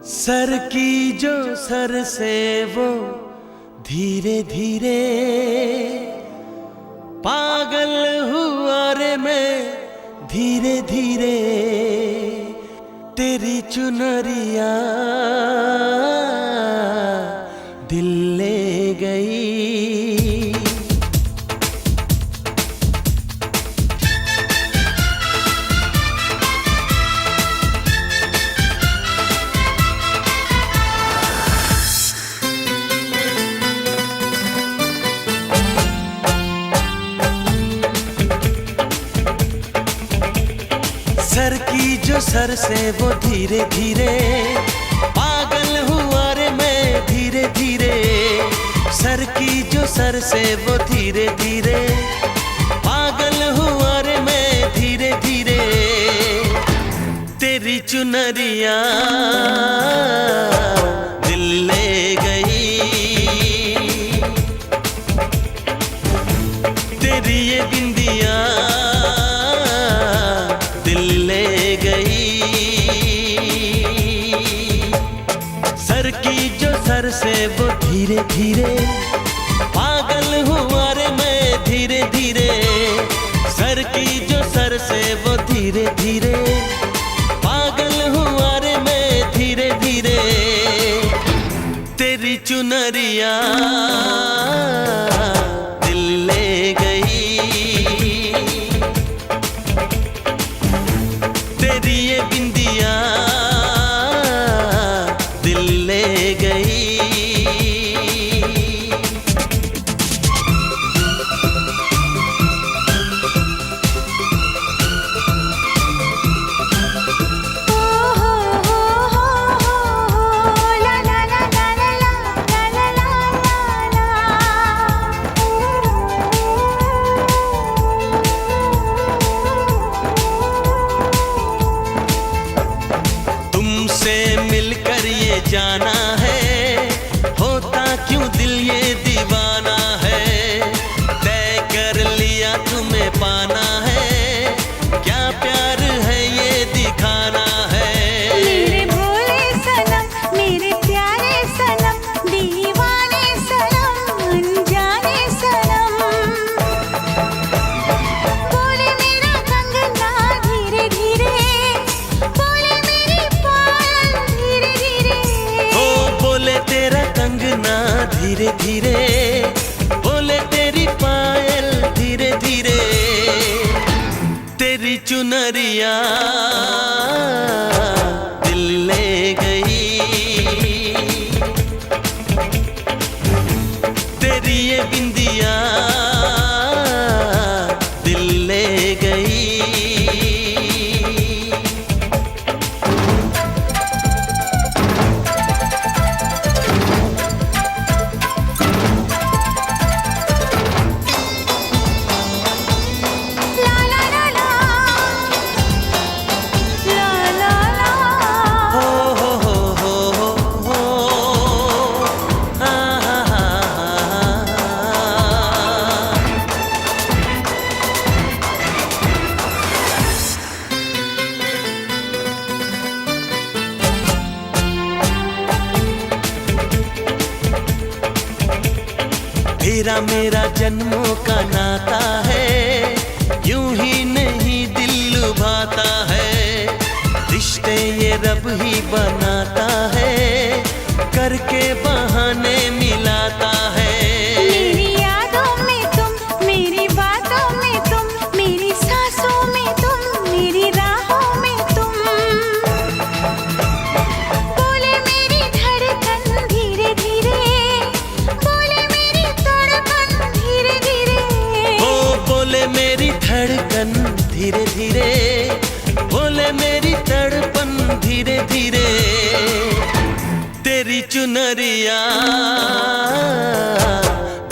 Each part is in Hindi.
सर की जो सर से वो धीरे धीरे पागल हुआ रे मैं धीरे धीरे तेरी चुनरिया दिल ले गई। सर की जो सर से वो धीरे धीरे पागल हुआ रे मैं धीरे धीरे। सर की जो सर से वो धीरे धीरे पागल हुआ रे मैं धीरे धीरे तेरी चुनरिया दिल ले गई। तेरी ये बिंदिया सर की जो सर से वो धीरे धीरे पागल हुआ रे मैं धीरे धीरे। सर की जो सर से वो धीरे धीरे पागल हुआ रे मैं धीरे धीरे तेरी चुनरिया दिल ले गई। तेरी ये बिंदिया दिल ले गई। तुमसे मिलकर ये जाना है होता क्यों दिल ये दीवाना है। तय कर लिया तुम्हें पाना है क्या प्यार है ये दिखाना है। मेरे भोले सनम मेरे प्यारे सनम दीवाने सनम अनजाने सनम। बोले मेरा कंगना धीरे धीरे बोले मेरी पायल धीरे धीरे। ओ बोले तेरा कंगना धीरे धीरे बोले तेरी पायल धीरे धीरे तेरी चुनरिया दिल ले गई। तेरी ये बिंदिया दिल ले गई। तेरा मेरा जन्मों का नाता है यूं ही नहीं दिल लुभाता है। रिश्ते ये रब ही बनाता है करके बहाने मिलाता है। मेरी यादों में तुम मेरी बातों में तुम मेरी सांसों में तुम मेरी राहों में तुम। बोले मेरी धड़कन धीरे धीरे बोले मेरी तड़पन धीरे धीरे। ओ बोले मेरी धड़कन धीरे धीरे बोले मेरी तड़पन धीरे धीरे तेरी चुनरिया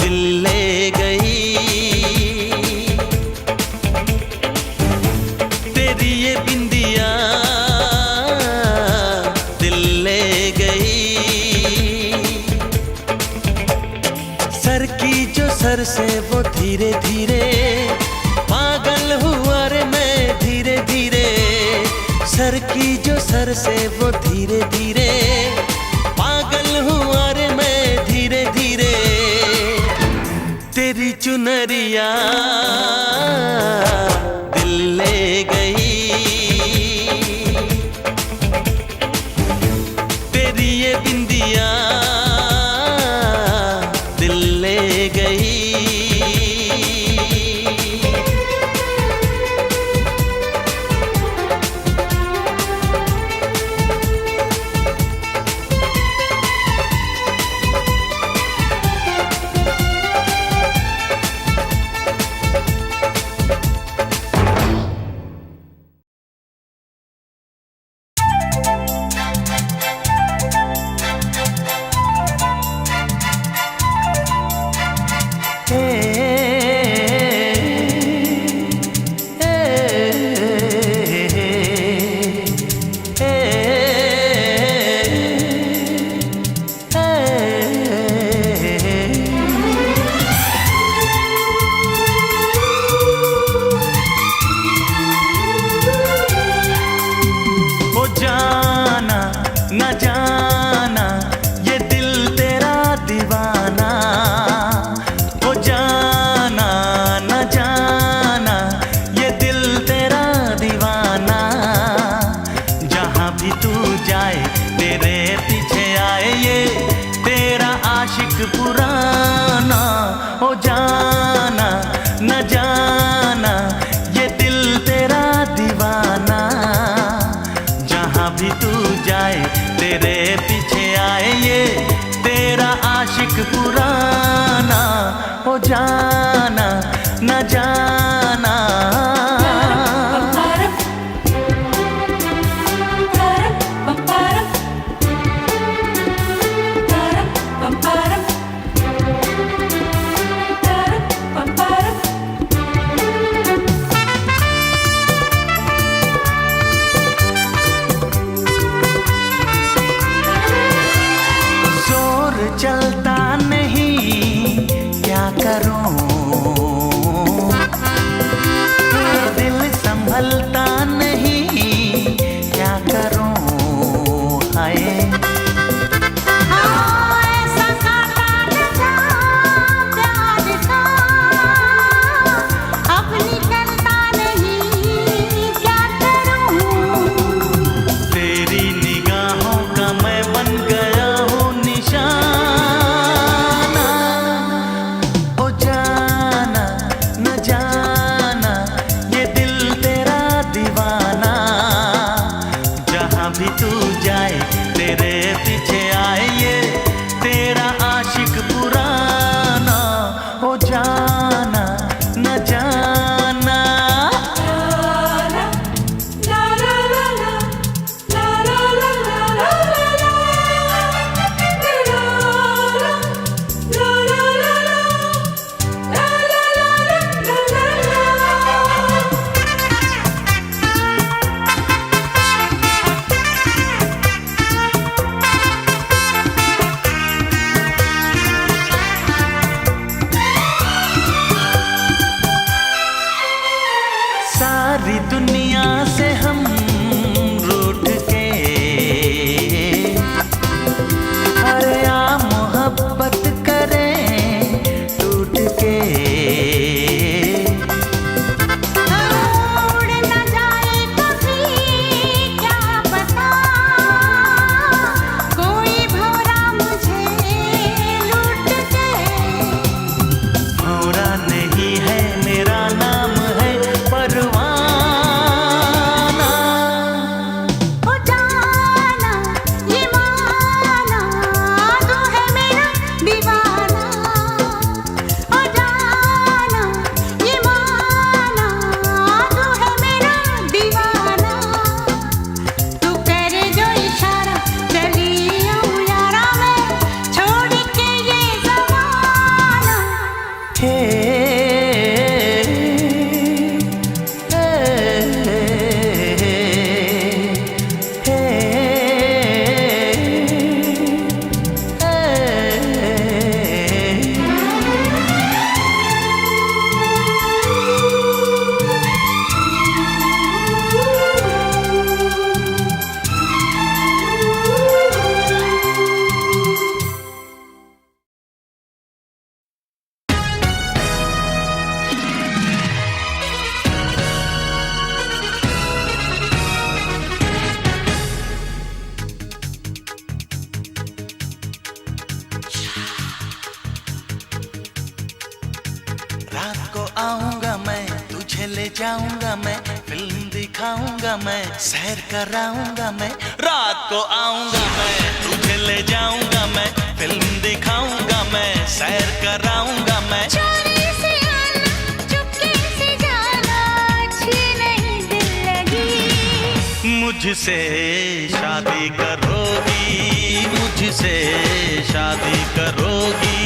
दिल ले गई। तेरी ये बिंदिया दिल ले गई। सर की जो सर से वो धीरे धीरे पागल हुआ रे मैं धीरे धीरे। सर की जो सर से वो धीरे धीरे, पागल हुआ रे मैं धीरे धीरे। तेरी चुनरिया दिल ले गई, तेरी ये बिंदिया दिल ले गई। न जाना ये दिल तेरा दीवाना, ओ जाना न जाना ये दिल तेरा दीवाना। जहाँ भी तू जाए तेरे पीछे आए ये तेरा आशिक पुराना। ओ जाना न जाना ये दिल तेरा दीवाना। जहाँ भी तू जाए तेरे पीछे आए ये तेरा आशिक पुराना। हो जाना न जाना। चलता नहीं क्या करूं, ले जाऊंगा मैं, फिल्म दिखाऊंगा मैं, सैर कराऊंगा मैं, रात को आऊंगा मैं। तुझे ले जाऊंगा मैं, फिल्म दिखाऊंगा मैं, सैर कराऊंगा मैं। चोरी से आना, चुपके से जाना, अच्छी नहीं दिल लगी। मुझसे शादी करोगी, मुझसे शादी करोगी।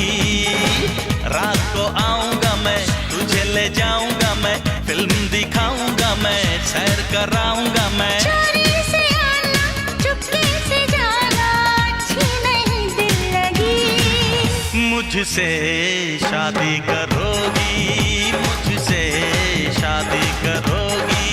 रात को आऊंगा मैं, तुझे ले जाऊंगा मैं, फिल्म दिखाऊंगा मैं, सैर कराऊंगा मैं। चोरी से आना, चुपके से जाना, अच्छी नहीं दिल लगी। मुझसे शादी करोगी, मुझसे शादी करोगी।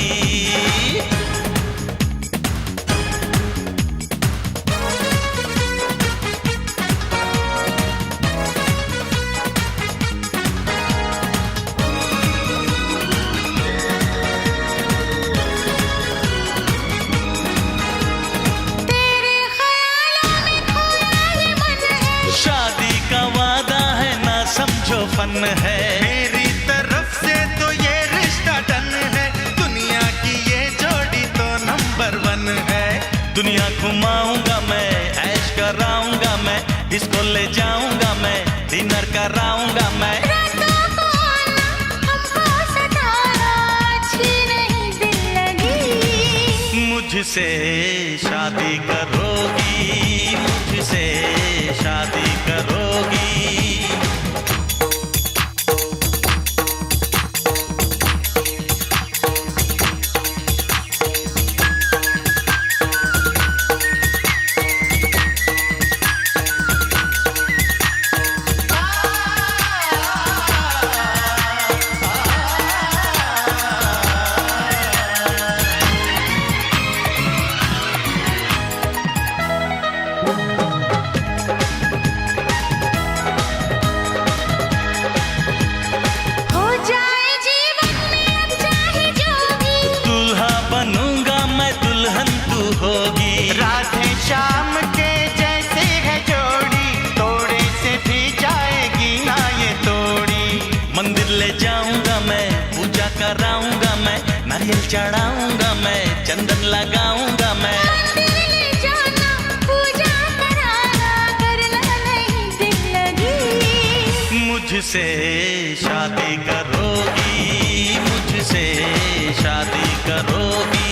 तेरे ख्यालों में खोया ये मन है। शादी का वादा है ना समझो फन है। मेरी तरफ से तो ये रिश्ता डन है, दुनिया की ये जोड़ी तो नंबर 1 है। दुनिया घुमाऊंगा मैं, ऐश कराऊंगा मैं, डिस्को ले जाऊंगा मैं, डिनर कराऊंगा मैं। रातों को आना, हमको सताना, अच्छी नहीं दिल लगी। मुझसे शादी करोगी, मुझसे शादी करोगी। हो जाए जीवन में अब चाहे जोगी। दूल्हा बनूंगा मैं, दुल्हन तू होगी। राधे श्याम के जैसे है जोड़ी, तोड़े से भी जाएगी ना ये तोड़ी। मंदिर ले जाऊंगा मैं, पूजा कराऊंगा मैं, नारियल चढ़ाऊंगा मैं, चंदन लगाऊंगा मैं। मंदिर ले जाना, पूजा कराना, करना नहीं दिल लगी। मुझसे शादी करोगी, मुझसे शादी करोगी।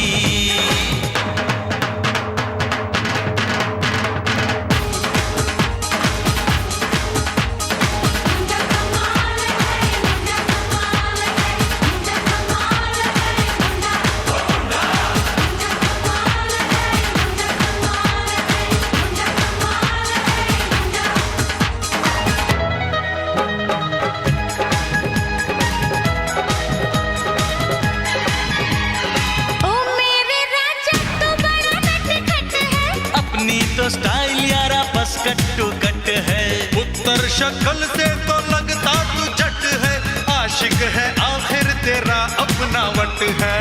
ओ मेरे राजा तू बड़ा नटखट है। अपनी तो स्टाइल यारा बस कट्टू कट है। उत्तर शक्ल से तो लगता तू जट है, आशिक है आखिर तेरा अपना वट है।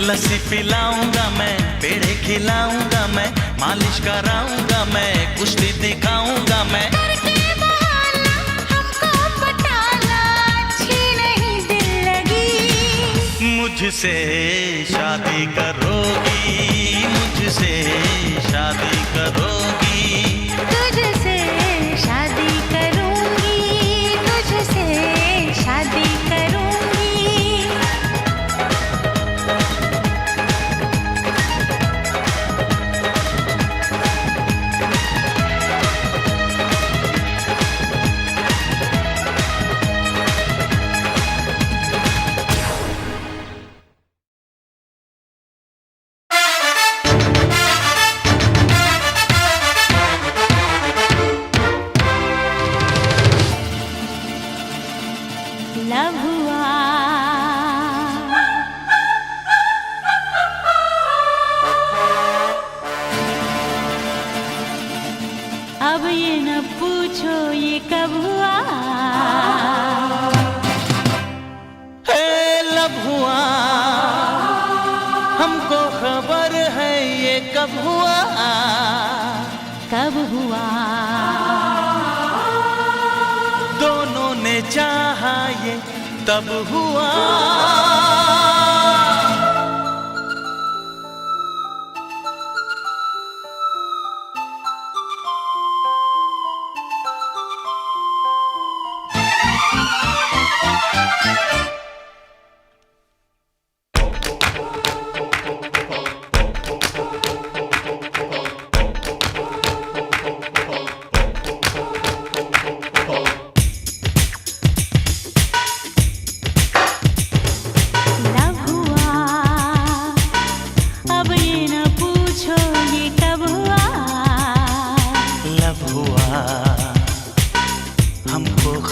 लस्सी पिलाऊंगा मैं, पेड़े खिलाऊंगा मैं, मालिश कराऊंगा मैं, कुश्ती दिखाऊंगा मैं। करके बहाना, हमको पटाना, अच्छी नहीं दिल लगी। मुझसे शादी करोगी, मुझसे शादी करोगी। तुझसे शादी करूंगी, तुझसे शादी करूंगी। लव हुआ, अब ये न पूछो ये कब हुआ। हे लब हुआ, हमको खबर है ये कब हुआ। कब हुआ, दोनों ने चाहा ये तब हुआ।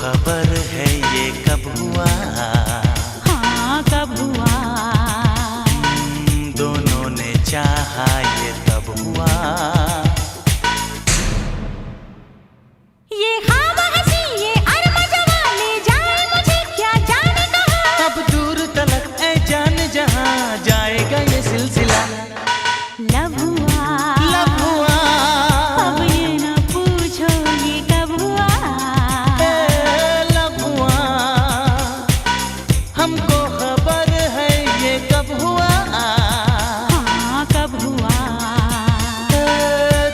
खबर है ये कब हुआ? हाँ कब हुआ? दोनों ने चाहा ये तब हुआ। ये ख्वाब हंसी ये अरमान जवा ले जाए मुझे क्या जाने कहाँ। अब दूर तलक ऐ जान जहाँ जाएगा ये सिलसिला। लब हुआ, लब हुआ, अब ये न पूछो ये कब हुआ। लब हुआ, हमको खबर है ये कब हुआ। हाँ कब हुआ?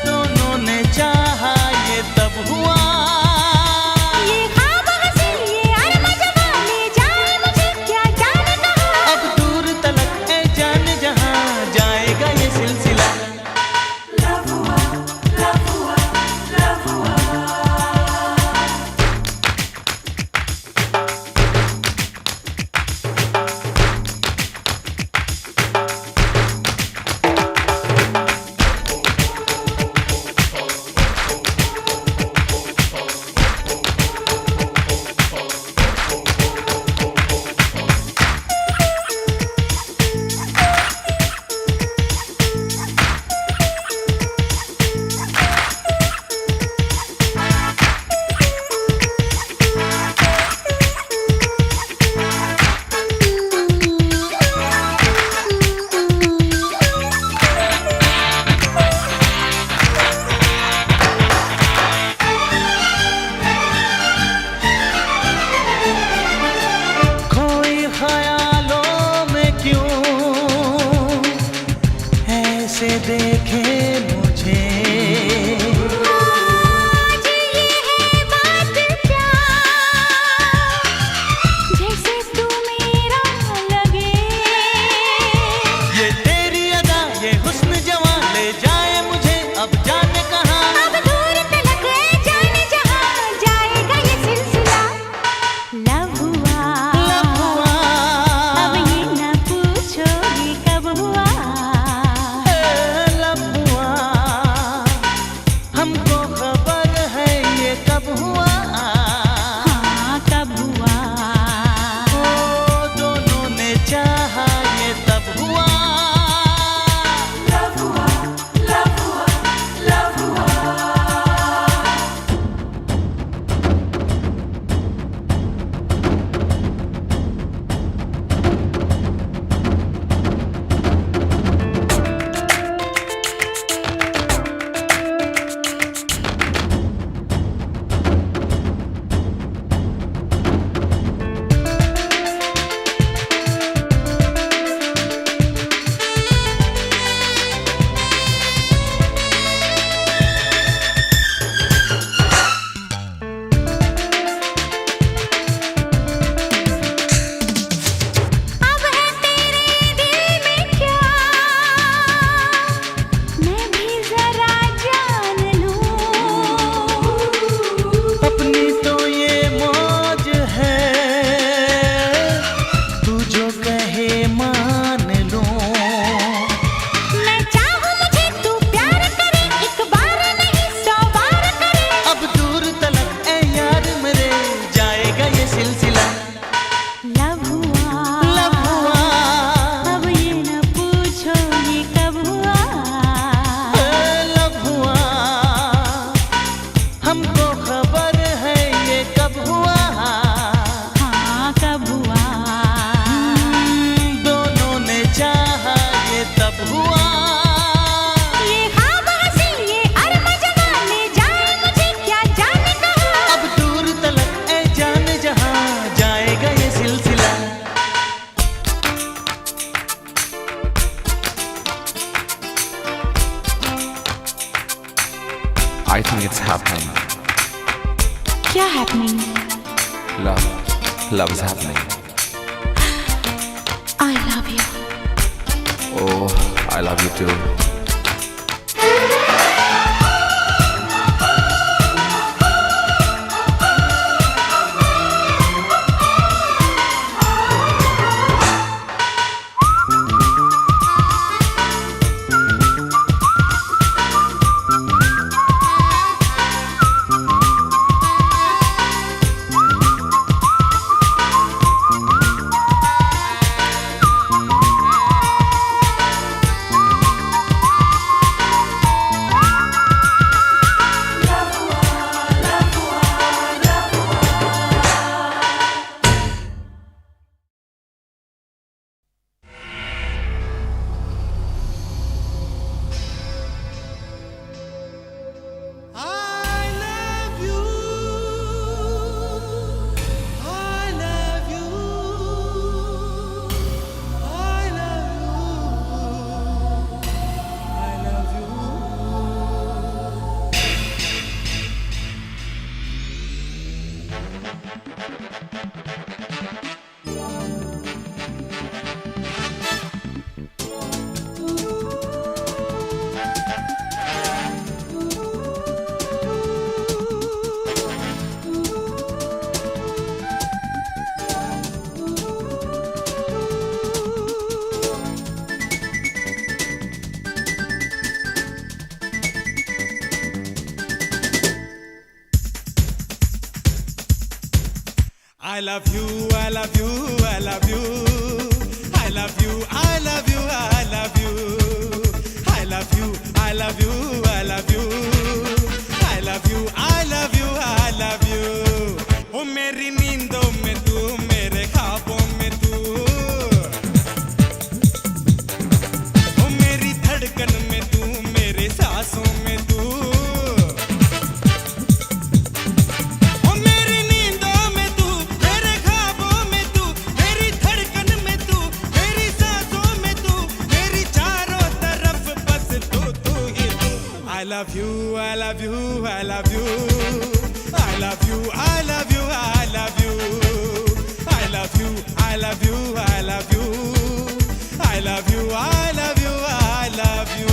दोनों ने चाहा ये तब हुआ। ये ख्वाब हंसी ये अरमान जवा ले जाए मुझे क्या जाने कहाँ। अब दूर तलक ऐ जान जहाँ जाएगा ये सिलसिला। खोई ख्यालों में क्यों ऐसे देखे मुझे। आज ये है बात क्या जैसे तू मेरा लगे। ये तेरी अदा ये हुस्न जवां ले जाए मुझे अब जाने कहाँ। अब दूर तलक है जाने जहाँ जाएगा ये सिलसिला। लब हुआ, लब हुआ, अब ये न पूछो ये कब हुआ। लब हुआ, हमको खबर है ये कब हुआ। हाँ कब हुआ? ओ दोनों ने चाहा ये तब हुआ। अब है तेरे दिल में क्या मैं भी जरा जान लूं। अपनी तो ये मौज है तू जो कहे मान लूं। मैं चाहूं मुझे तू प्यार करे एक बार नहीं 100 बार करे। अब दूर तलक ऐ यार मेरे जाएगा ये सिलसिला। लब हुआ, लब हुआ, अब ये न पूछो ये कब हुआ। लब हुआ, हमको खबर है ये कब हुआ। हाँ कब हुआ? दोनों ने चाहा ये तब हुआ। ये ख्वाब हंसी ये अरमान जवा ले जाए मुझे क्या जाने कहाँ। अब दूर तलक ऐ जान जहाँ जाएगा ये सिलसिला। I think it's happening. क्या happening? Love. Love is happening. I love you. Oh, I love you too. I love you, I love you, I love you. I love you, I love you, I love you. I love you, I love you, I love you. I love you, I love you, I love you. ओ मेरी नींदों में तू, मेरे ख्वाबों में तू, ओ मेरी धड़कन में तू, मेरे सांसों में तू, I love you, I love you, I love you. I love you, I love you, I love you. I love you, I love you, I love you. I love you, I love you, I love you.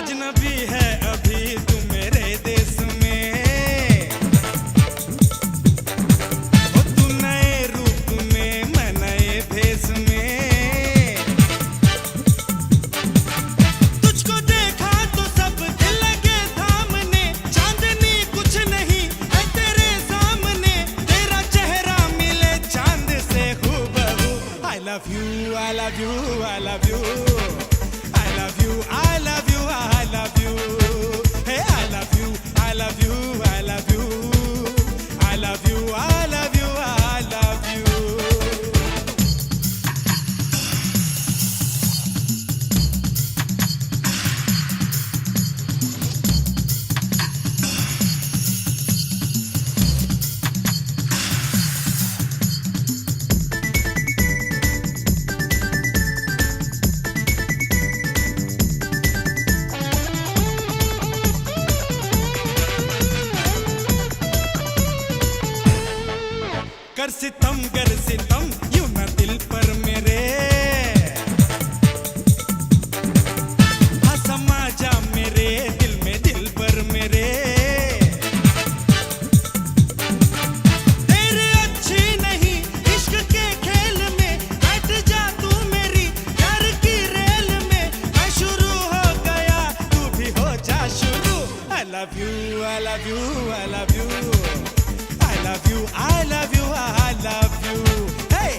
अजनबी है अभी तू मेरे देश में, ओ तू नए रूप में, मैं नए भेष में। तुझको देखा तो सब दिल लगे थामने, चांदनी कुछ नहीं है तेरे सामने, तेरा चेहरा मिले चांद से हूबहू। I love you, I love you, I love you. I love you, I love you, I love you. Hey, I love you, I love you, I love you. I love you, I love you, I love you. कर सितम यूं ना दिल पर मेरे, हाँ समा जा मेरे दिल में दिल पर मेरे। तेरे अच्छी नहीं इश्क के खेल में, बैठ जा तू मेरी प्यार की रेल में। मैं शुरू हो गया तू भी हो जा शुरू। I love you, I love you, I love you. I love you, I love you, I love you. Hey!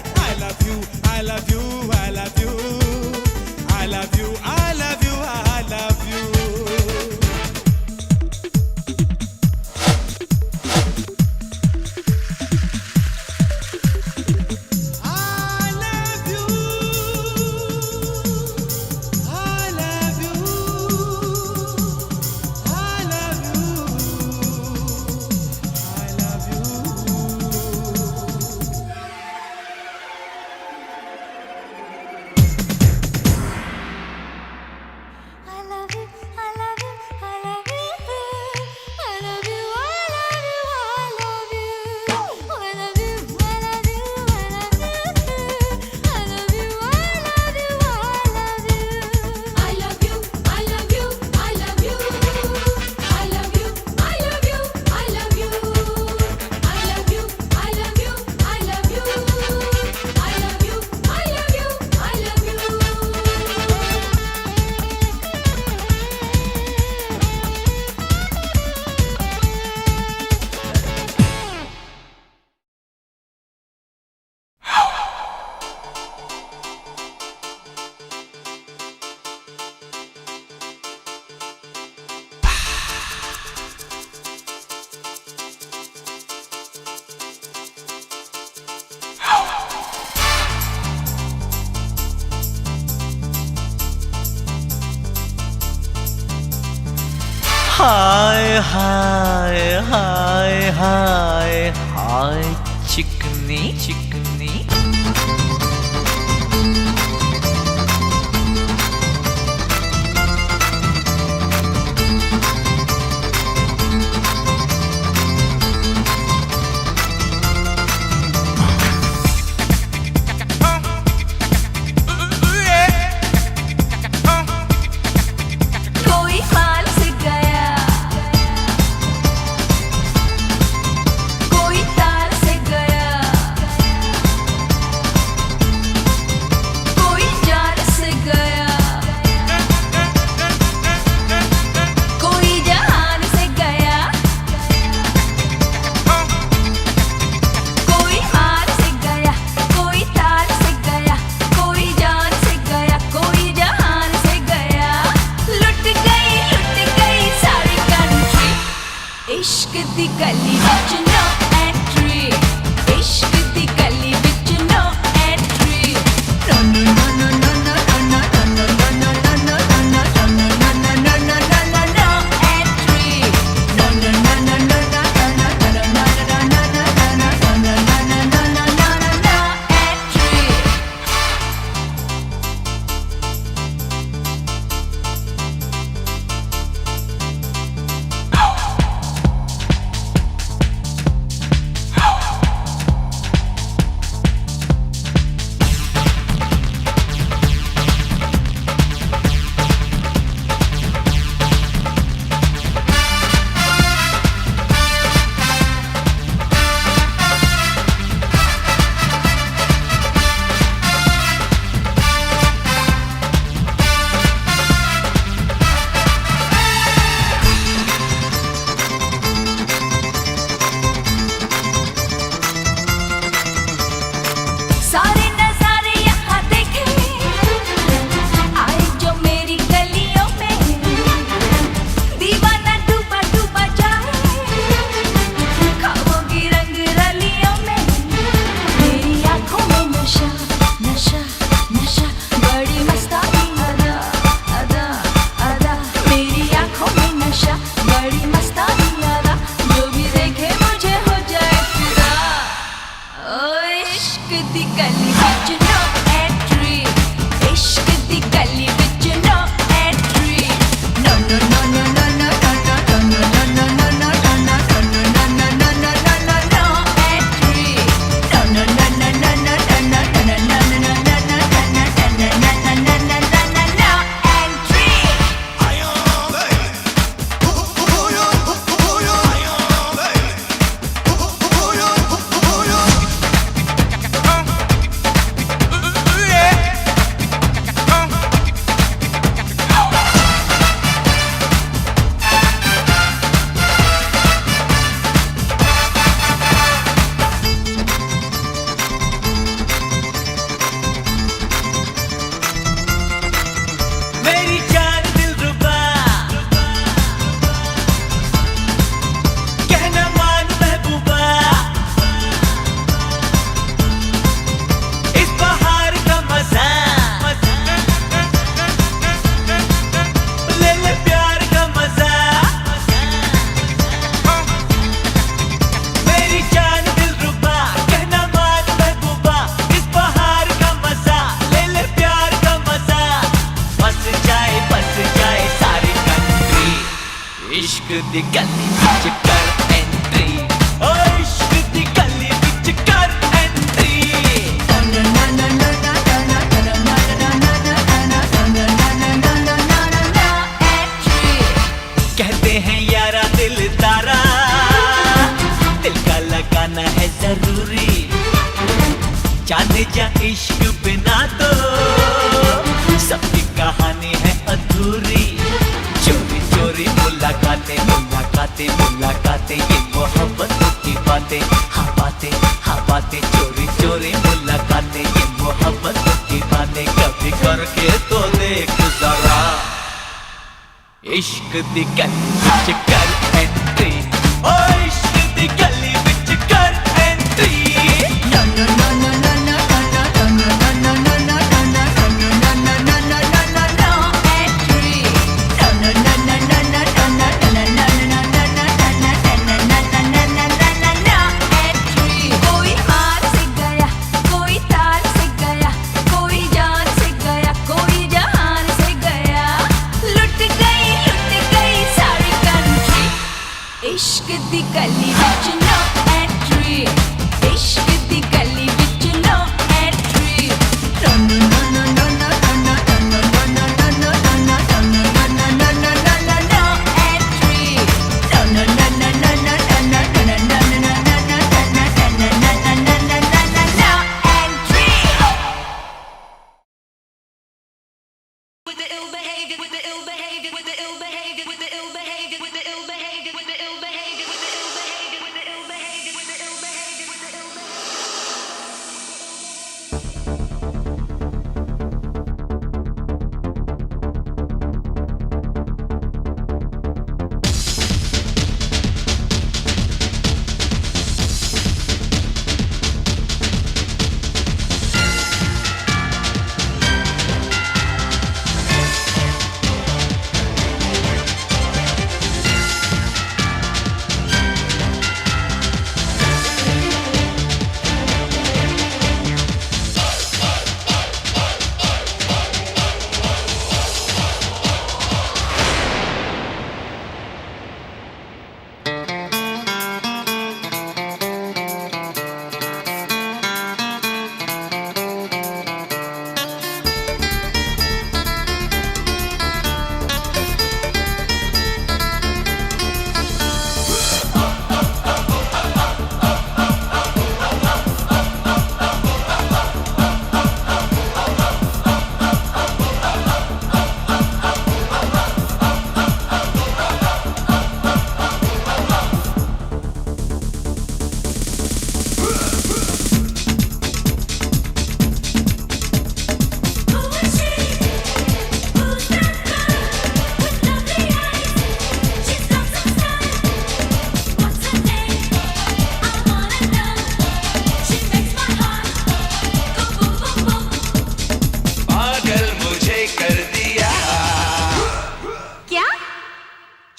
हाय हाय हाय हाय हाय चिकनी चिकनी कोई माल से गया, कोई तार से गया, कोई जान से गया, कोई जहान से गया, कोई माल से गया, कोई तार से गया, कोई जान से गया, कोई जहान से गया। लुट गई सारी कंट्री, इश्क दी गली विच नो एंट्री, इश्क दी गली विच no entry. No no no no no no no no no no no no no no no no no entry. No no no no no no no no no no no no entry. सारे नजारे यहाँ देखे, आए जो मेरी गलियों में, दीवाना डूबा डूबा जाए ख्वाबों की रंग रलियों में। मेरी आंखों में नशा नशा नशा, बड़ी मस्तानी अदा अदा अदा। मेरी आंखों में नशा, बड़ी मस्तानी अदा, जो भी देखे मुझे हो जाए फिदा। ओ इश्क दी गली विच नो एंट्री, इश्क दी गली विच no entry. No no no no no no no no no no no no no no no no no entry. No no no no no no no no no no entry. मेरी जान दिलरुबा, कहना मान महबूबा, इस बहार का मजा ले ले प्यार का मजा। मेरी जान दिलरुबा, कहना मान महबूबा, इस बहार का मजा ले ले प्यार का मजा। बस जाए सारी कंट्री, इश्क दी गली विच कर एंट्री। ओ इश्क दी गली विच कर entry. No no no no no no no no no no entry. कहते हैं यारा दिल तारा, दिल का लगाना है जरूरी। जाने जा इश्क बिना तो सबकी कहानी है अधूरी। चोरी चोरी मुलाकातें मुलाकातें मुलाकातें, ये मोहब्बत की बातें, हाँ बातें, चोरी चोरी मुलाकातें, ये मोहब्बत की बातें। कभी करके तो देख जरा, इश्क दी गली विच कर एंट्री। ओ इश्क दी गली विच कर entry. No no no no no no no no no no no no entry. No no no no no no no no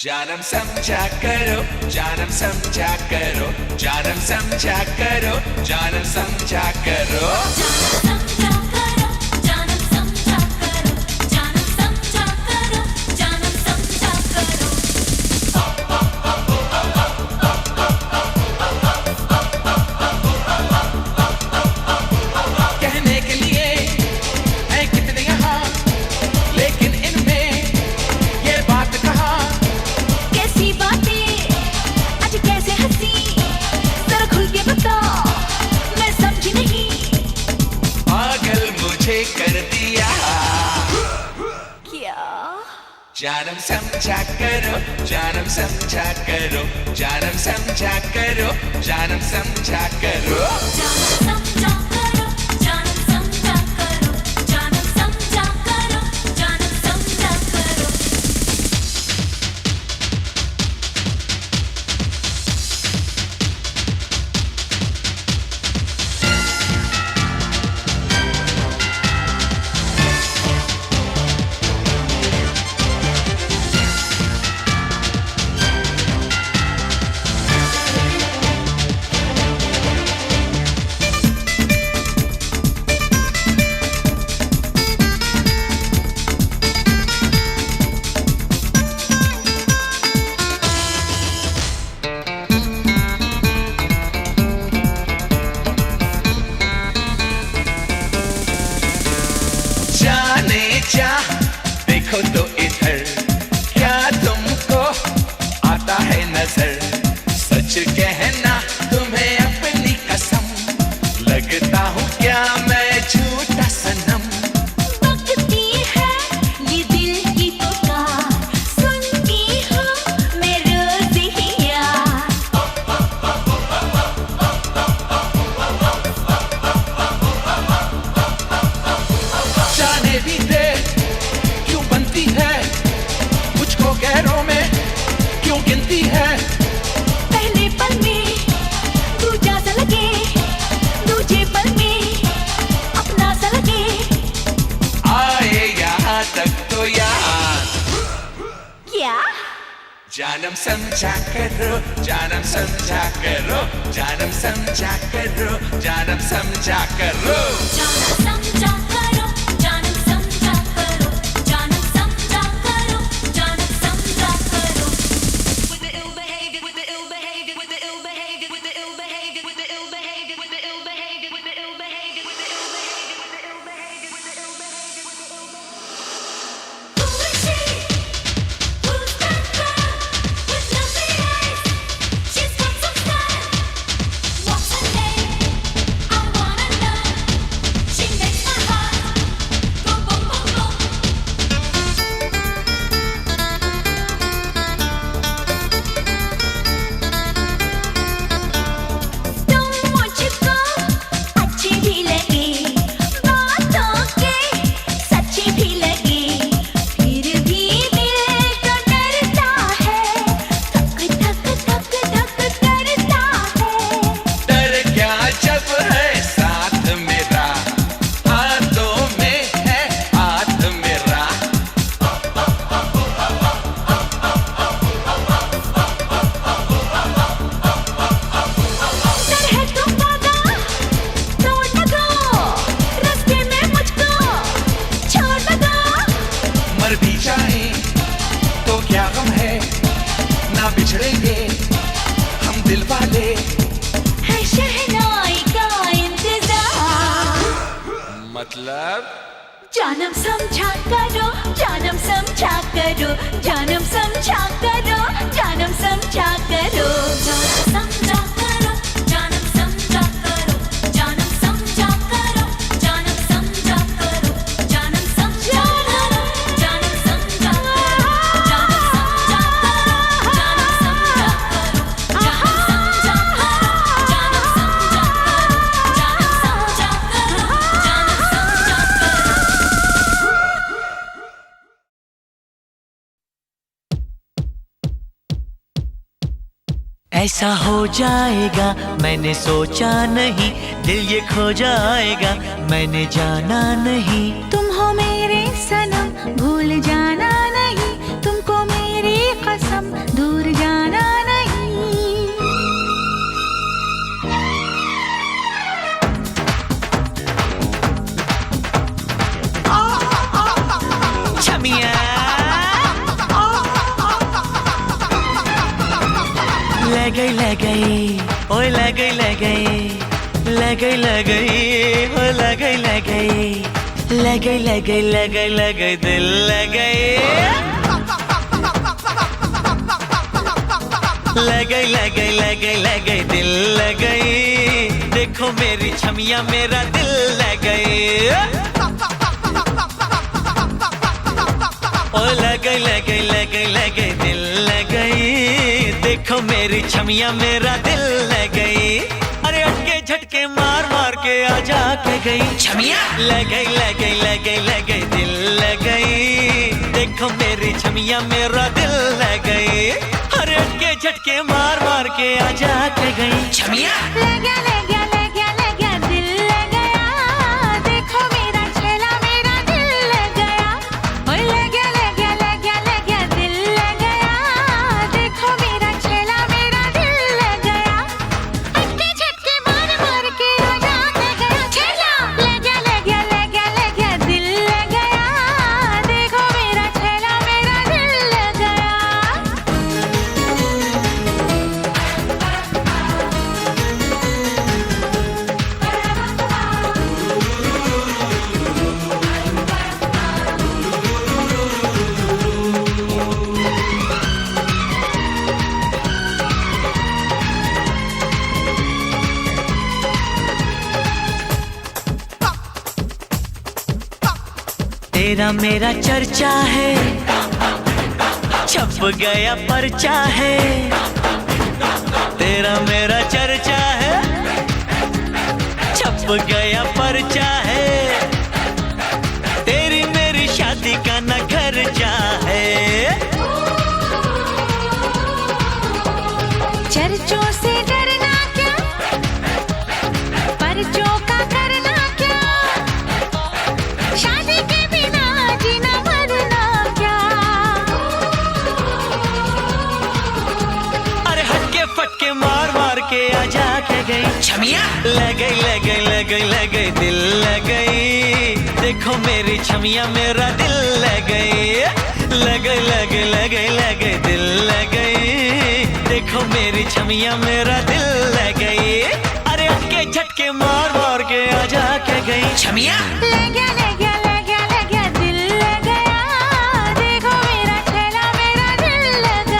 जानम समझा करो, जानम समझा करो, जानम समझा करो, जानम समझा करो। कहने के लिए है कितने यहाँ, लेकिन इनमें ये बात कहाँ। कैसी बातें आज कैसे हंसी, जरा खुल के बता, मैं समझी नहीं। पागल मुझे कर दिया। क्या? जानम समझा करो, जानम समझा करो, जानम समझा करो, जानम समझा करो। देखो तो इधर, क्या तुमको आता है नजर? सच कहना तुम्हें अपनी कसम, लगता हूँ क्या मैं झूठा सनम? बकती है ये दिल की पुकार, सुनती हूँ मैं रोज ही यार। जाने भी दे क्यों बनती है, मुझको गैरों में क्यों गिनती है? पहले पल में दूजा सा लगे, दूजे पल में अपना सा लगे। आए यहाँ तक तो यार। क्या? जानम समझा करो, जानम समझा करो, जानम समझा करो, जानम समझा करो। बिछड़ेंगे हम दिल वाले, है शहनाई का इंतजार। मतलब जानम समझा करो, जानम समझा करो, जानम समझा करो, जानम समझा करो, जानम समझा करो, जानम समझा करो, जानम समझा करो, जानम समझा करो, जानम समझा करो, जानम समझा करो, जानम समझा करो, जानम समझा करो, जानम समझा करो, जानम समझा करो, जानम समझा करो, जानम समझा करो। ऐसा हो जाएगा मैंने सोचा नहीं, दिल ये खो जाएगा मैंने जाना नहीं। तुम हो मेरे सनम, भूल जाना नहीं, तुमको मेरी कसम, गई, ओए लग गई लग गई, लग गई लग गई, ओ लग गई लग गई, लग गई लग गई लग गई लग गई दिल लग गई, लग गई लग गई लग गई लग गई दिल लग गई, देखो मेरी छमिया मेरा दिल लग गई, ओ लग गई लग गई लग गई लग गई दिल लग गई, देखो मेरी छमिया मेरा दिल लग गई, अरे अटके झटके मार मार के आजा के गई छमिया, लग गई लग गई लग गई लग गई दिल लग गई, देखो मेरी छमिया मेरा दिल लग गई, अरे अटके झटके मार मार के आजा के गई छमिया, लग गया लग गया लग गया लग गया दिल लग गया, देखो मेरा छेला मेरा दिल लग गया, ओए लग गया लग गया लग गया लग गया दिल लग गया, देखो मेरा छेला मेरा दिल लग गया, अटके झटके मार मार के आजा के गया छेला, लग गया लग गया लग गया लग गया दिल लग गया, देखो मेरा छेला मेरा दिल लग गया। तेरा मेरा चर्चा है, छप गया पर्चा है, तेरा मेरा चर्चा है, छप गया पर्चा है, तेरी मेरी शादी का न खर्चा है, चर्चों से डरना क्या, पर्चों का करना क्या, शादी के बिना जीना मरना क्या, अरे हटके फटके मार मार के आजा के गई छमिया, लग गई लग गई लग गई लग गई दिल लग गई, देखो मेरी छमिया मेरा दिल लग गई, लग गई लग गई लग गई लग गई दिल लग गई, देखो मेरी छमिया मेरा दिल लग गई, अरे हटके झटके मार मार के आजा के गई छमिया, लग गया लग गया लग गया लग गया दिल लग गया, देखो मेरा छेला मेरा दिल लग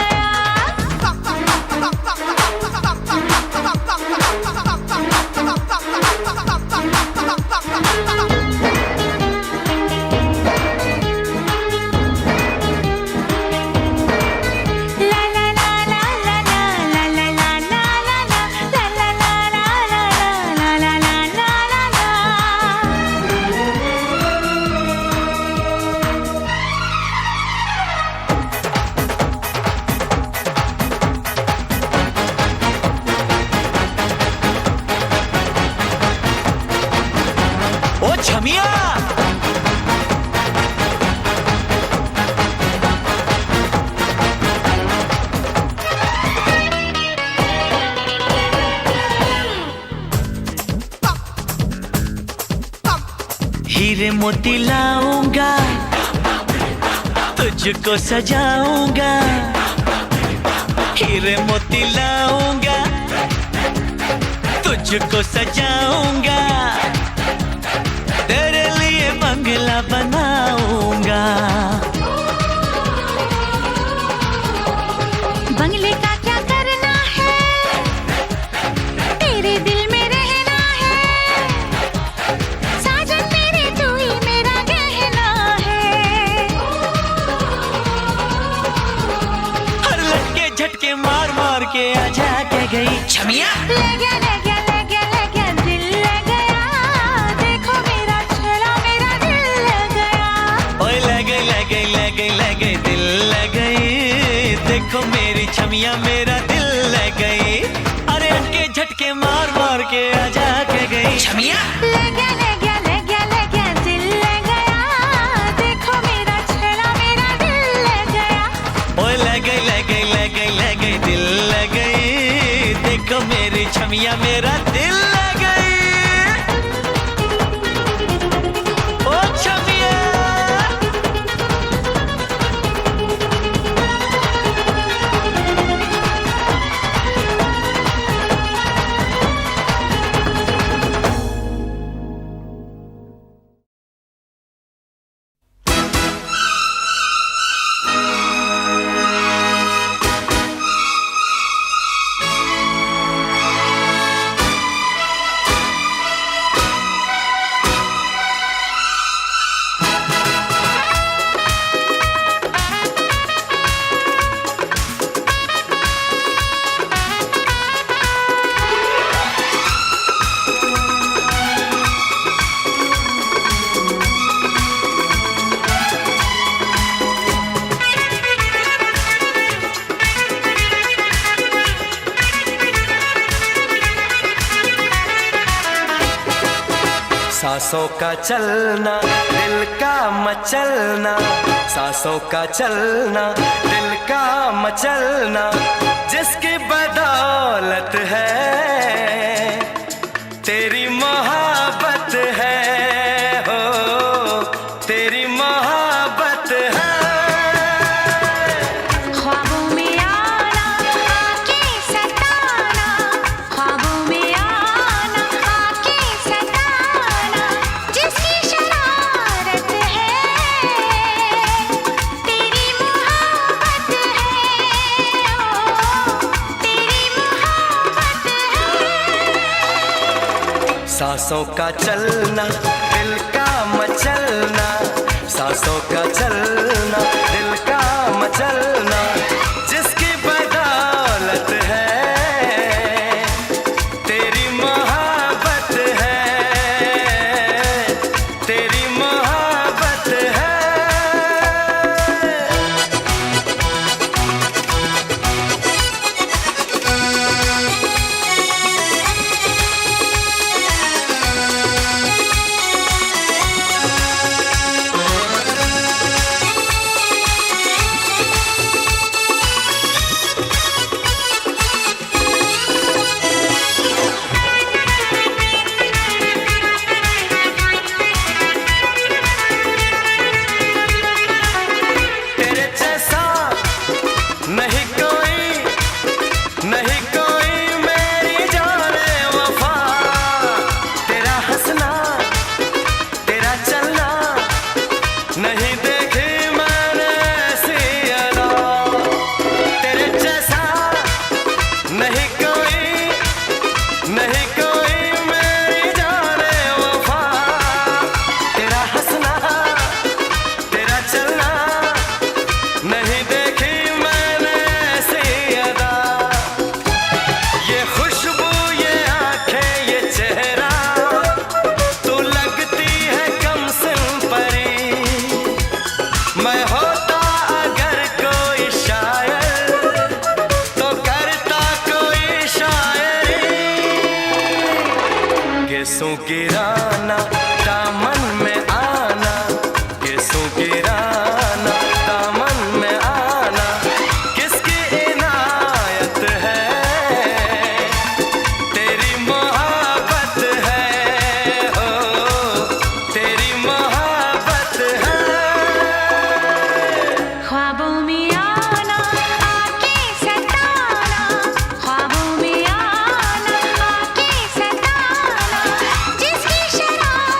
ओ छमिया, हीरे मोती लाऊंगा, तुझको सजाऊंगा, हीरे मोती लाऊंगा, तुझको सजाऊंगा, तेरे लिए बंगला बनाऊंगा, बंगले का क्या करना है, तेरे दिल में रहना है, साजन मेरे तू ही मेरा गहना है, हर लटके झटके मार मार के आजा के गई छमिया, लग गया लग गया लग गया लग गया दिल लग गया, देखो मेरा छेला मेरा दिल लग गया, ओए लग गई लग गई लग गई लग गई दिल लग गई, देखो मेरी छमिया मेरा दिल लग गई, अरे अटके झटके मार मार के आजा के गई छमिया, लग गया लग गया लग गया लग गया दिल लग गया, देखो मेरा छेला मेरा दिल लग गया, ओए लग गई लग गई लग गई लग गई दिल लग गई, देखो मेरी छमिया मेरा दिल लग गई, ओ छमिया, सांसों का चलना, दिल का मचलना, सांसों का चलना, दिल का मचलना, जिसकी बदौलत है तेरी मोहब्बत है, हो तेरी मोहब्बत है। ख्वाबों में आना, आके सताना, ख्वाबों में आना, आके सताना, जिसकी शरारत है तेरी मोहब्बत है, ओ तेरी मोहब्बत है। सांसों का चलना, दिल का मचलना, सांसों का चलना, दिल का मचलना, जिसकी बदौलत है तेरी मोहब्बत है, तेरी मोहब्बत है। तेरे जैसा नहीं कोई, नहीं कोई मेरी जाने वफा, तेरा हंसना, तेरा चलना, नहीं देखी मैंने ऐसी अदा, तेरे जैसा नहीं कोई, नहीं कोई मेरी जाने वफा, तेरा हंसना, तेरा चलना, नहीं देखी मैंने ऐसी अदा, ये खुशबू, ये आंखें, ये चेहरा, तू लगती है कम सिम परी, मैं होता अगर कोई शायर तो करता कोई शायरी, गेसों गिराना, दामन में आना, गेसों गिराना, दामन में आना, किसकी इनायत है तेरी मोहब्बत है, हो तेरी मोहब्बत है। ख्वाबों में आना, आके सताना, ख्वाबों में आना, आके सताना, जिसकी शरारत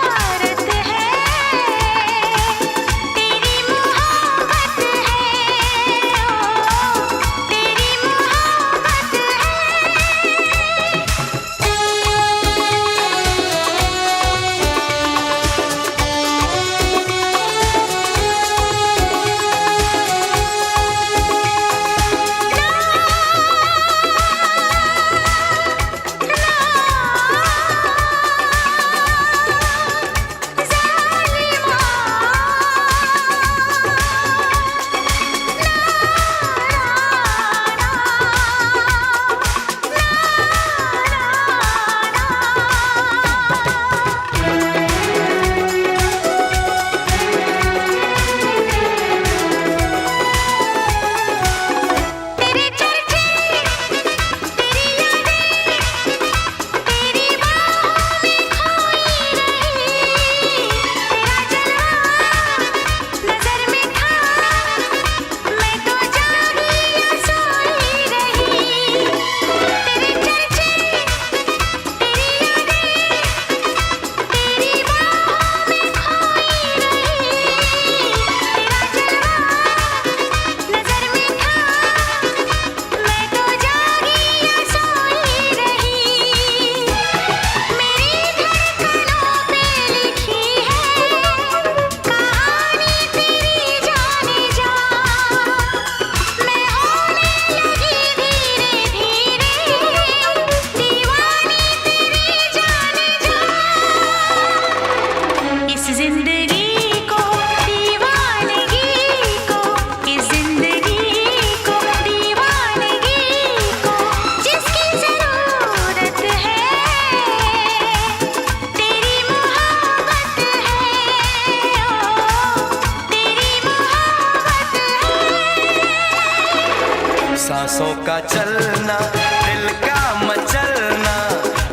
का चलना, दिल का मचलना,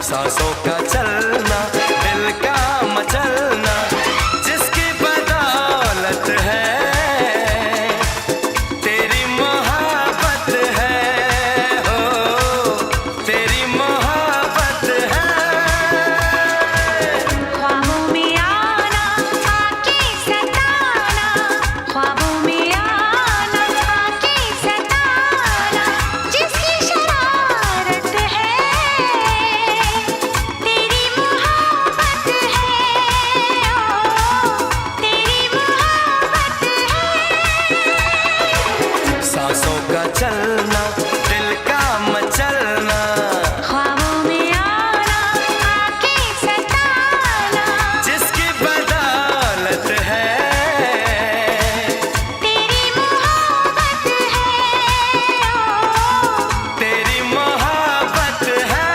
सांसों का चलना, दिल का मचलना, जिसकी बदौलत है तेरी मोहब्बत है, हो तेरी मोहब्बत है। ख्वाबों में आना, आके सताना, ख्वाबों में आना, आके सताना, जिसकी शरारत है तेरी मोहब्बत है, ओ तेरी मोहब्बत है। सांसों का चलना, दिल का मचलना, ख्वाबों में आना, आके सताना, जिसकी बदौलत है तेरी मोहब्बत है, ओ तेरी मोहब्बत है।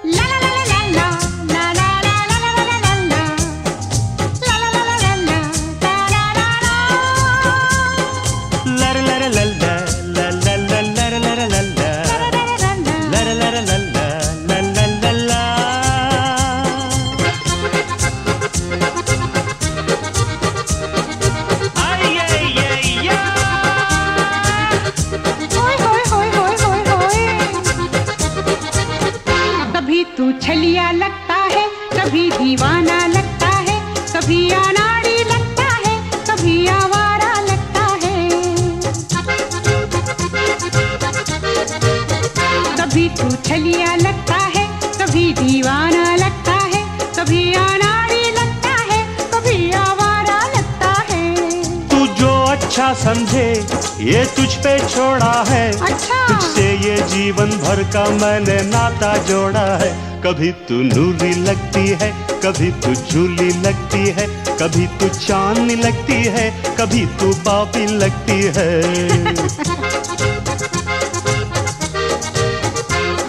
ला ला ला ला ला ला ला ला ला ला ला ला ला ला ला ला ला लर लर लल ला ला ला ला लर लर लल ला लर लर लल ला ला ला ला ला। आई आई आई या। होय होय होय होय होय होय। कभी तू छलिया लगता है, कभी दीवाना लगता है, कभी अनाड़ी लगता है, कभी आवारा लगता है। कभी तू छलिया लगता है, कभी दीवाना लगता है, कभी अनाड़ी लगता है, कभी आवारा लगता है। तू जो अच्छा समझे ये तुझ पे छोड़ा है, अच्छा। तुझसे ये जीवन भर का मैंने नाता जोड़ा है। कभी तू नूरी लगती है, कभी तू झूली लगती है, कभी तू चांदनी लगती है, कभी तू पापी लगती है।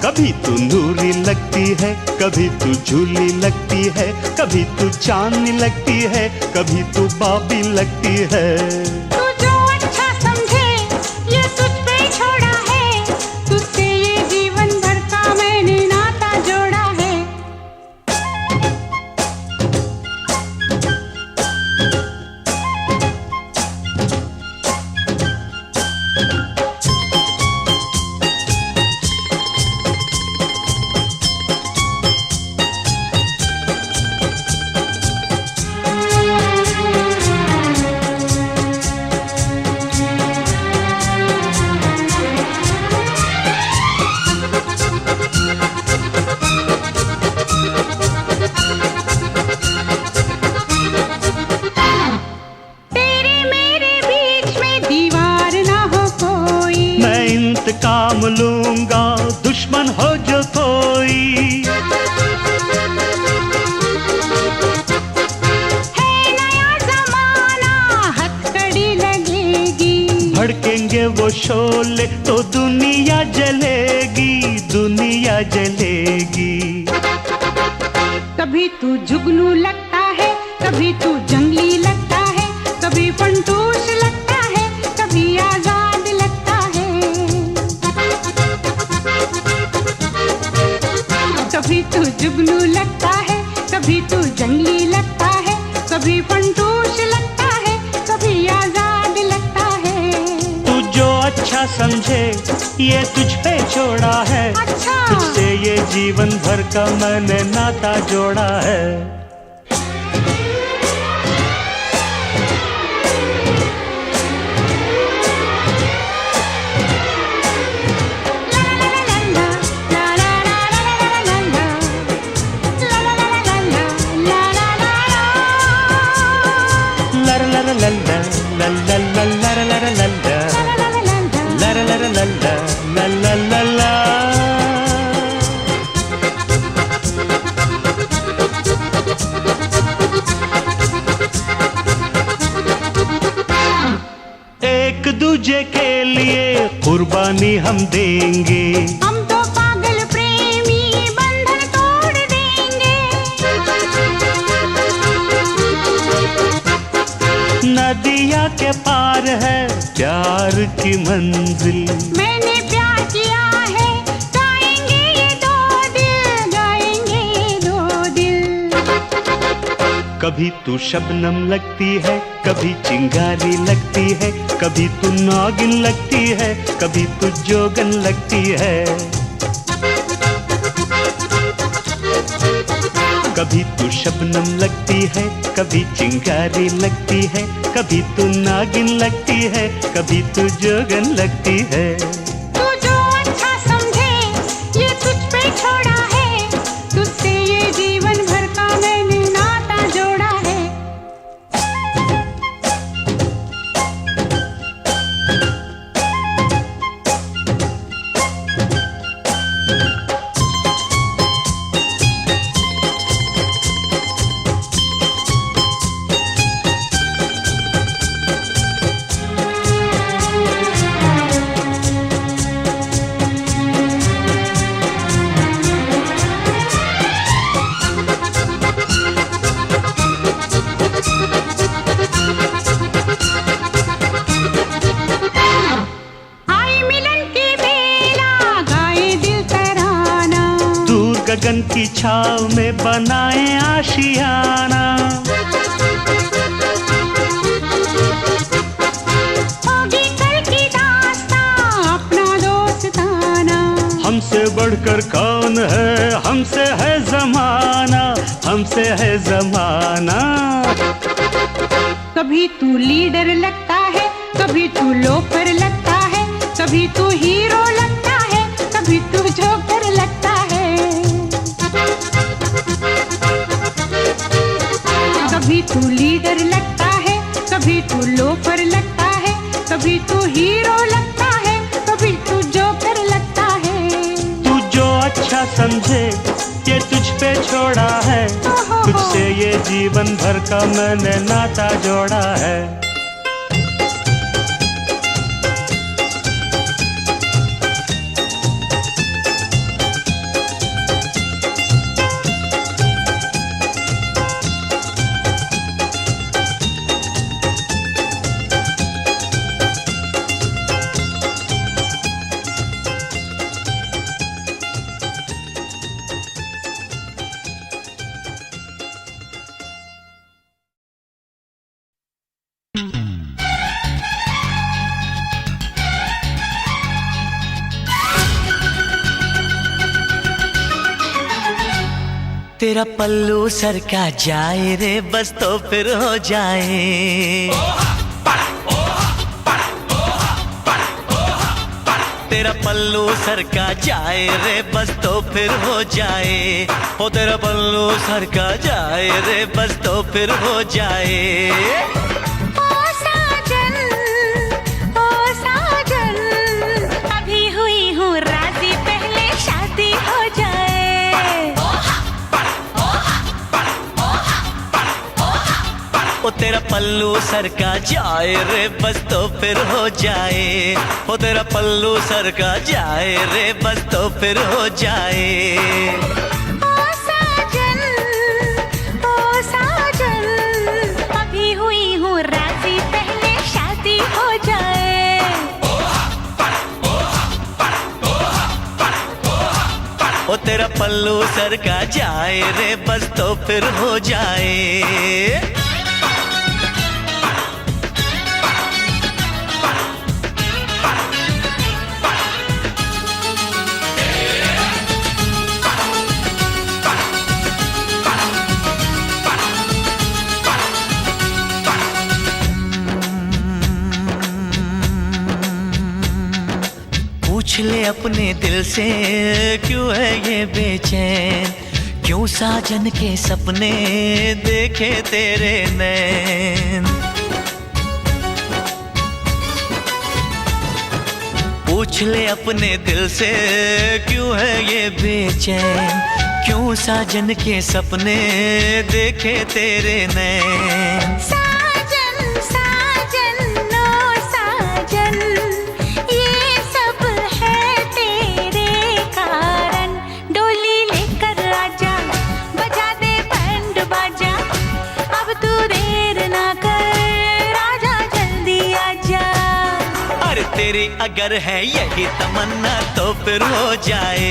कभी तू नूरी लगती है, कभी तू झूली लगती है, कभी तू चांदनी लगती है, कभी तू बाबी लगती है। तू जो अच्छा समझे ये तुझ पे छोड़ा है, तुझसे ये जीवन भर का मैंने नाता जोड़ा है। तेरे मेरे बीच में दीवार ना हो कोई, मैं इंतकाम लूंगा दुश्मन हो जो कोई। है नया जमाना हथकड़ी लगेगी, भड़केंगे वो शोले तो दुनिया जलेगी, दुनिया जलेगी। कभी तू जुगनू लगता है, कभी तू जंगली लगता है, कभी फंटूश लगता है, कभी आजाद लगता है। कभी तू जुगनू लगता है, कभी तू जंगली लगता है, कभी फंटूश लगता है, कभी आजाद लगता है। तू जो अच्छा समझे ये तुझ पे छोड़ा है, अच्छा। तुझसे ये जीवन भर का मैंने नाता जोड़ा है। नहीं हम देंगे। हम तो पागल प्रेमी बंधन तोड़ देंगे। नदिया के पार है प्यार की मंजिल। मैंने प्यार किया है, गाएंगे ये दो दिल, गाएंगे ये दो दिल। कभी तू शबनम लगती है, कभी चिंगारी लगती है, कभी तू नागिन लगती है, कभी तू जोगन लगती है। कभी तू शबनम लगती है, कभी चिंगारी लगती है, कभी तू नागिन लगती है, कभी तू जोगन लगती है। तू जो अच्छा समझे ये तुझ पे छोड़ा है, तुझसे ये जीवन भर का मैंने नाता जोड़ा है। आई मिलन की बेला, गाए दिल तराना। दूर गगन की छाव में बनाए आशियाना। होगी कल की दास्तां अपना दोस्ताना। हमसे बढ़कर कौन है, हमसे है जमाना, हमसे है जमाना। कभी तू लीडर लगता है, कभी तू लोफर लगता है, कभी तू हीरो लगता है, कभी तू जोकर लगता है। कभी तू लीडर लगता है, कभी तू लोफर लगता है, कभी तू हीरो लगता है, कभी तू जोकर लगता है। तू जो अच्छा समझे ये तुझ पे छोड़ा है, तुझसे ये जीवन भर का मैंने नाता जोड़ा है। तेरा पल्लू सर का जाए रे बस तो फिर हो जाए। तेरा पल्लू सर का जाए रे बस तो फिर हो जाए। हो तेरा पल्लू सर का जाए रे बस तो फिर हो जाए। ओ साजन, अभी हुई हूँ राजी, पहले शादी हो जाए। ओ तेरा पल्लू सर का जाए रे बस तो फिर हो जाए। हो तेरा पल्लू सर का जाए रे बस तो फिर हो जाए। ओ साजन, अभी हुई हूँ राजी, पहले शादी हो जाए। ओ तेरा पल्लू सर का जाए रे बस तो फिर हो जाए। पूछ ले अपने दिल से क्यों है ये बेचैन, क्यों साजन के सपने देखे तेरे नैन। पूछ ले अपने दिल से क्यों है ये बेचैन, क्यों साजन के सपने देखे तेरे नैन। साजन, ओ साजन, ये सब है तेरी अगर है यही तमन्ना तो फिर हो जाए।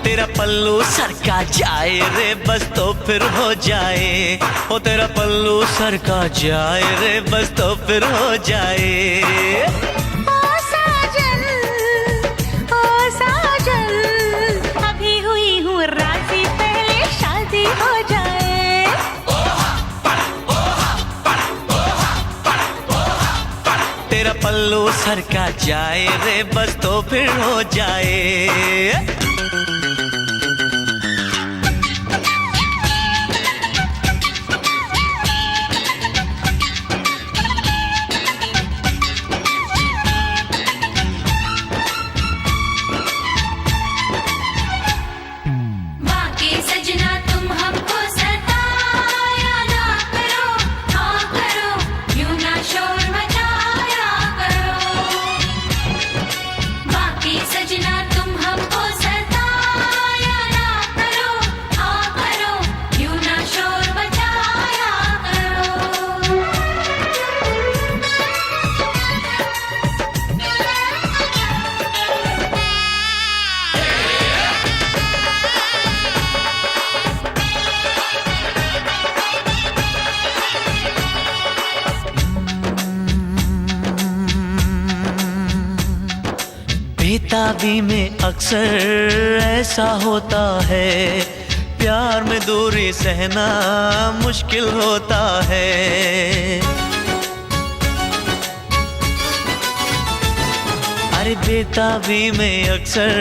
तेरा पल्लू सरका जाए रे बस तो फिर हो जाए। ओ तेरा पल्लू सरका जाए रे बस तो फिर हो जाए। ओ साजन, अभी हुई हूँ राजी, पहले शादी हो जाए। तेरा पल्लू सरका जाए रे बस तो फिर हो जाए। बाकी सजना तुम हमको सताया ना करो, हाँ करो, यूं ना शोर मचाया करो। बाकी सजना तुम हमको सताया ना करो, हाँ करो, यूं ना शोर मचाया करो। बेताबी में अक्सर ऐसा होता है, प्यार में दूरी सहना मुश्किल होता है। अरे बेताबी में अक्सर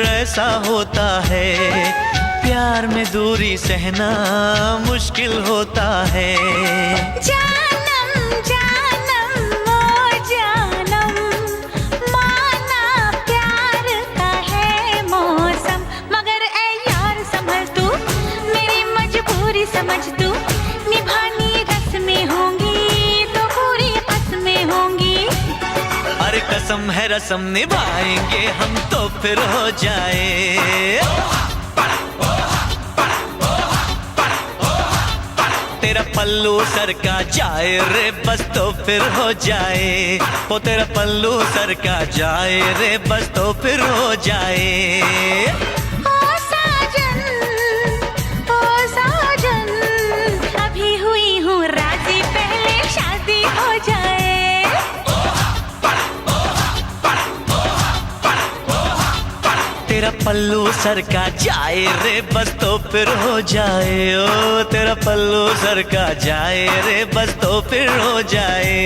ऐसा होता है, प्यार में दूरी सहना मुश्किल होता है। जानम जानम ओ जानम, माना प्यार का है मौसम, मगर ऐ यार संभल तू, मेरी मजबूरी समझ तू, निभानी रस्में होंगी तो पूरी कसमें होंगी। अरे कसम है रस्म निभाएंगे हम तो फिर हो जाए। तेरा पल्लू सरका जाए रे बस तो फिर हो जाए। ओ तेरा पल्लू सरका जाए रे बस तो फिर हो जाए। ओ साजन, अभी हुई हूँ राजी, पहले शादी हो जाए। तेरा पल्लू सरका जाए रे बस तो फिर हो जाए। ओ तेरा पल्लू सरका जाए रे बस तो फिर हो जाए।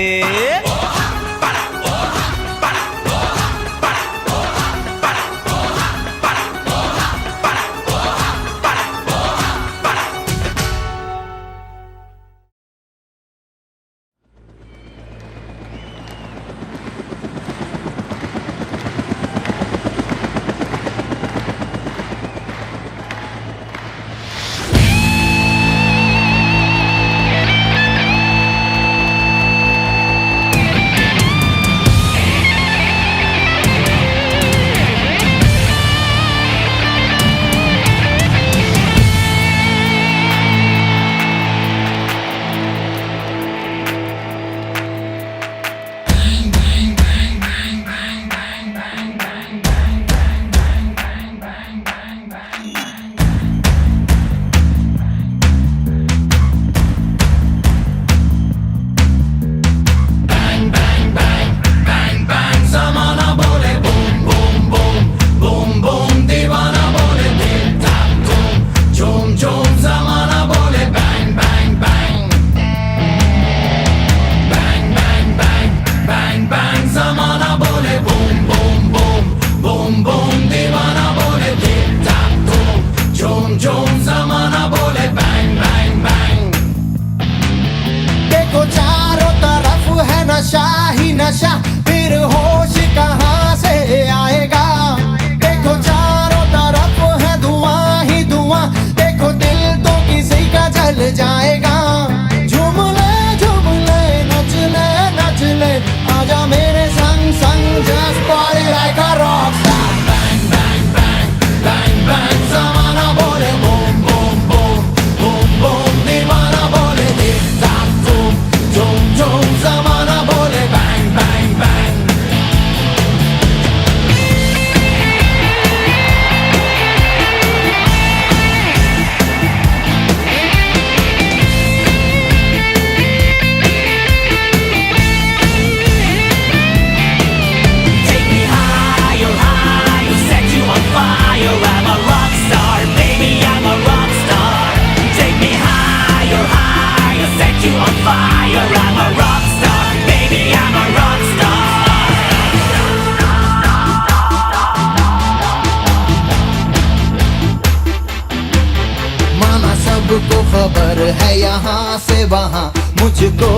खबर है यहाँ से वहाँ, मुझको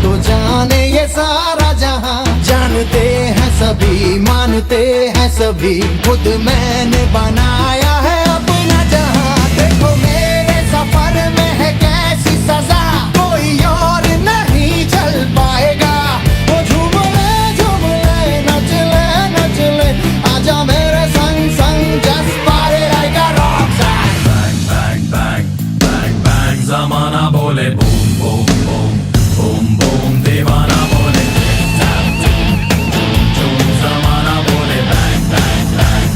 तो जाने ये सारा जहाँ। जानते हैं सभी, मानते हैं सभी, खुद मैंने बनाया है अपना जहाँ। देखो मेरे सफर में है कैसी सजा, कोई और नहीं चल पाएगा। वो झूम ले नच ले, आजा मेरे संग संग, just party like a rock star. Bang, bang, bang, bang, जमाना बोले boom boom boom, boom boom दीवाना बोले tap, झूम झूम, जमाना बोले bang, bang, bang.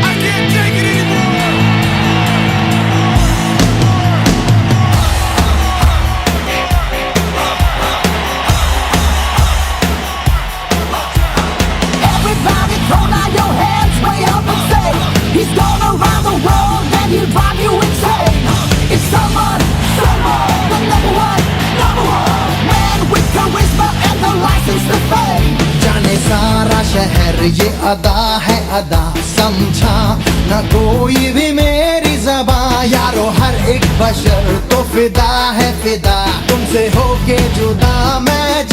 I can't take it anymore. Everybody throw down your hands way up and say, he's gone around the world and he'll drive you insane. It's someone, the number one man with charisma and the license to fame. जाने सारा शहर ये अदा है अदा, समझा न कोई भी मेरी ज़बां। यारो हर एक बशर तो फिदा है फिदा, तुमसे होके जुदा मैं